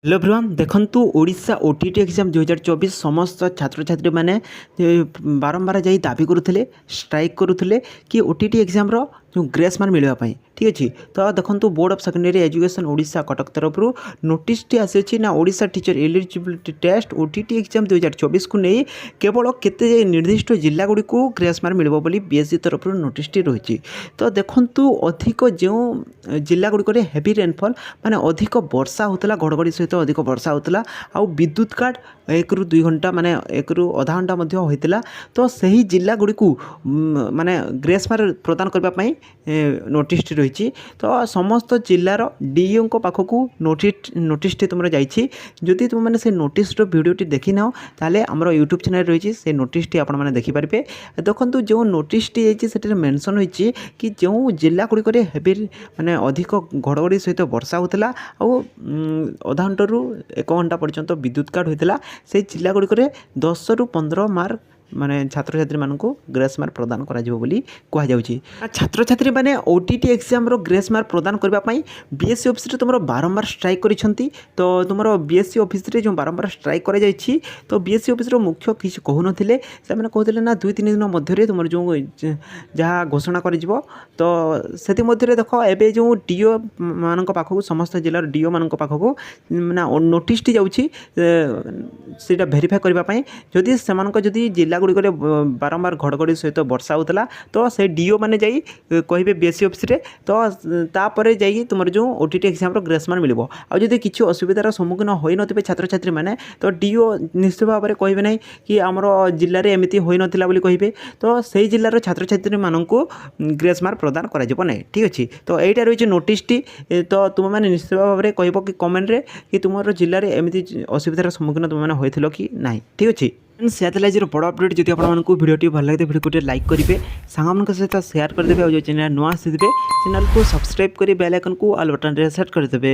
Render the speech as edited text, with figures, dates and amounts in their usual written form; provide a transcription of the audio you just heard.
Hello everyone देखंतु Odisha OTT exam 2024 समस्त छात्र छात्री माने बारंबार जाई दाबी करुथिले स्ट्राइक करुथिले कि ओटीटी एग्जाम रो जो ग्रेस मार्क मिलवा पाई ठीक अच्छे। तो देखो board of secondary education Odisha Cuttack तरफ नोटिस टी आसी ना Odisha teacher eligibility test OTT exam 2024 को नहीं केवल केते निर्दिष्ट जिला गुड़ी को ग्रेस मार्क मिल बोली बीएससी तरफ नोटिस टी रही। तो देखु अधिक जो जिला गुड़िक हेवी रेनफॉल माने अधिक वर्षा होता घड़घड़ी सहित अधिक वर्षा होता आउ विद्युत काट 1 ରୁ 2 घंटा माने 1 ରୁ अधा घंटा मध्य होता। तो सही जिला गुड़ी को माने ग्रेस मार्क प्रदान करने नोटिस टी रही। तो समस्त जिलार डीओ पाखक नोटिस टी तुम जादी तुम मैंने से नोटिस भिडियोटी देखी ना ताले आमर यूट्यूब चैनल रही से नोटिस टी आप देखिपारे। देखो जो नोटिस टी जाइए मेंशन होती कि जो जिला गुड़िक हेवी माने अधिक घड़घड़ी सहित वर्षा होता अधा घंटू 1 घंटा पर्यंत विद्युत काट होता से जिला गुड़िक 10 ରୁ 15 मार्क माने छात्र छात्री मानक ग्रेस मार्क प्रदान करा जिवो बोली कहा जाउची। छात्र छात्री माने ओटीटी एग्जाम रो ग्रेस मार्क प्रदान करबा पई बीएससी ऑफिस रे तुमरो बारंबार स्ट्राइक करिसंती। तो तुमरो बीएससी ऑफिस रे जो बारंबार स्ट्राइक करा जायछि तो बीएससी ऑफिस रो मुख्य किछ कहु नथिले से माने कहथिले ना 2-3 दिन मध्य रे तुमरो जो जहा घोषणा करि जिवो। तो सेति मध्य रे देखो एबे जो डीओ मानक पाखकु समस्त जिल्लार डीओ मानक पाखकु ना नोटिस टी जाउछि सेटा वेरीफाई करबा पई जदि सेमानक जदि जिल्ला गुड़िक बारंबार घड़घड़ी सहित वर्षा होता तो से डीओ मैंने जाई कहे बीएससी ऑफिस रे। तो तापर जाई तुम जो ओटीटी एग्जाम ग्रेस मार्क मिल आदि किसी असुविधार सम्मुखीन हो नथिबे छात्र छात्री मैंने तो डीओ निश्चित भाव में कहे ना कि आमर जिले में एमती हो नाला कहे। तो सही जिलार छात्र छात्री मानक ग्रेस मार्क प्रदान करा ना ठीक अच्छे। तो यहीटा रही नोटिस टी। तो तुम मैंने निश्चित भाव में कह कि कमेंट रे कि तुम जिले में एमती असुविधार सम्मुखीन तुम मैंने होइथिलो कि नहीं ठीक अच्छे। आज बड़ अपडेट जब आपको भिडियोटी भल लगे भिडियो को लाइक करेंगे सांग सहित सेयार करदे और जो चैनल नुआ आसी चैनल को सब्सक्राइब कर बेल आइकन को ऑल बटन रे सेट करदे।